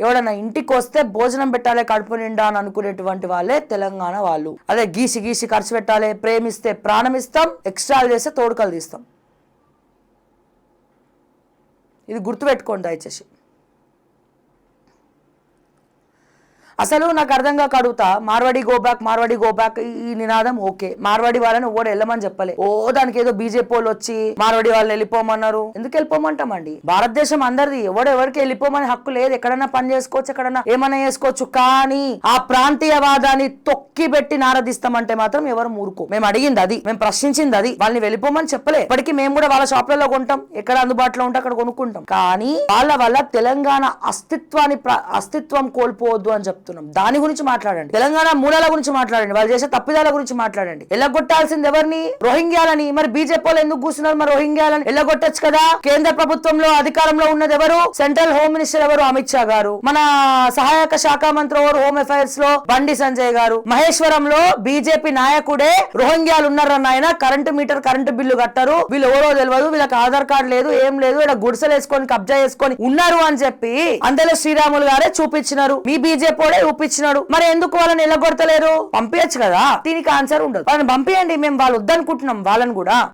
ఎవడన్నా ఇంటికి వస్తే భోజనం పెట్టాలి కడుపు నిండా అని అనుకునేటువంటి వాళ్ళే తెలంగాణ వాళ్ళు. అదే గీసి గీసి ఖర్చు పెట్టాలి, ప్రేమిస్తే ప్రాణం ఇస్తాం, ఎక్స్ట్రాలు చేస్తే తోడుకలు తీస్తాం. ఇది గుర్తుపెట్టుకోండి దయచేసి. అసలు నాకు అర్థం కాక అడుగుతా, మార్వాడి గో బ్యాక్ ఈ నినాదం ఓకే, మార్వాడి వాళ్ళని ఓడ వెళ్ళమని చెప్పలే. దానికి ఏదో బీజేపీ వాళ్ళు వచ్చి మార్వాడి వాళ్ళని వెళ్ళిపోమన్నారు. ఎందుకు వెళ్ళిపోమంటామండి? భారతదేశం అందరిది, ఎవరికి వెళ్ళిపోమని హక్కు లేదు. ఎక్కడన్నా పని చేసుకోవచ్చు, ఎక్కడన్నా ఏమన్నా చేసుకోవచ్చు. కానీ ఆ ప్రాంతీయవాదాన్ని తొక్కి పెట్టి నారదిస్తామంటే మాత్రం ఎవరు మూరుకో. మేము అడిగింది అది, మేము ప్రశ్నించింది అది. వాళ్ళని వెళ్ళిపోమని చెప్పలే. ఇప్పటికీ మేము కూడా వాళ్ళ షాప్లలో కొంటాం, ఎక్కడ అందుబాటులో ఉంటే అక్కడ కొనుక్కుంటాం. కానీ వాళ్ళ వల్ల తెలంగాణ అస్తిత్వం కోల్పోవద్దు అని చెప్తాం. దాని గురించి మాట్లాడండి, తెలంగాణ మూలాల గురించి మాట్లాడండి, వాళ్ళు చేసే తప్పిదాల గురించి మాట్లాడండి. ఎల్లగొట్టాల్సింది ఎవరిని? రోహింగ్యాలని. మరి బీజేపీ వాళ్ళు ఎందుకు కూర్చున్నారు? మరి రోహింగ్యాలని ఎల్లగొట్టచ్చు కదా. కేంద్ర ప్రభుత్వంలో అధికారంలో ఉన్నది ఎవరు? సెంట్రల్ హోమ్ మినిస్టర్ ఎవరు? అమిత్ షా గారు. మన సహాయక శాఖ మంత్రి ఎవరు? హోమ్ అఫైర్స్ లో బండి సంజయ్ గారు. మహేశ్వరంలో బీజేపీ నాయకుడే రోహింగ్యాలు ఉన్నారన్న ఆయన కరెంటు మీటర్ కరెంటు బిల్లు కట్టారు, వీళ్ళు ఎవరో తెలియదు, వీళ్ళకి ఆధార్ కార్డు లేదు, ఏం లేదు, ఇక్కడ గుడిసెలు వేసుకొని కబ్జా చేసుకొని ఉన్నారు అని చెప్పి అందరూ శ్రీరాములు గారే చూపించినారు. మీ బీజేపీ చూపించినాడు. మరి ఎందుకు వాళ్ళని ఎల్లగొడతలేరు? పంపించచ్చు కదా. దీనికి ఆన్సర్ ఉండదు. వాళ్ళని పంపించండి, మేము వాళ్ళు వద్దనుకుంటున్నాం వాళ్ళని కూడా.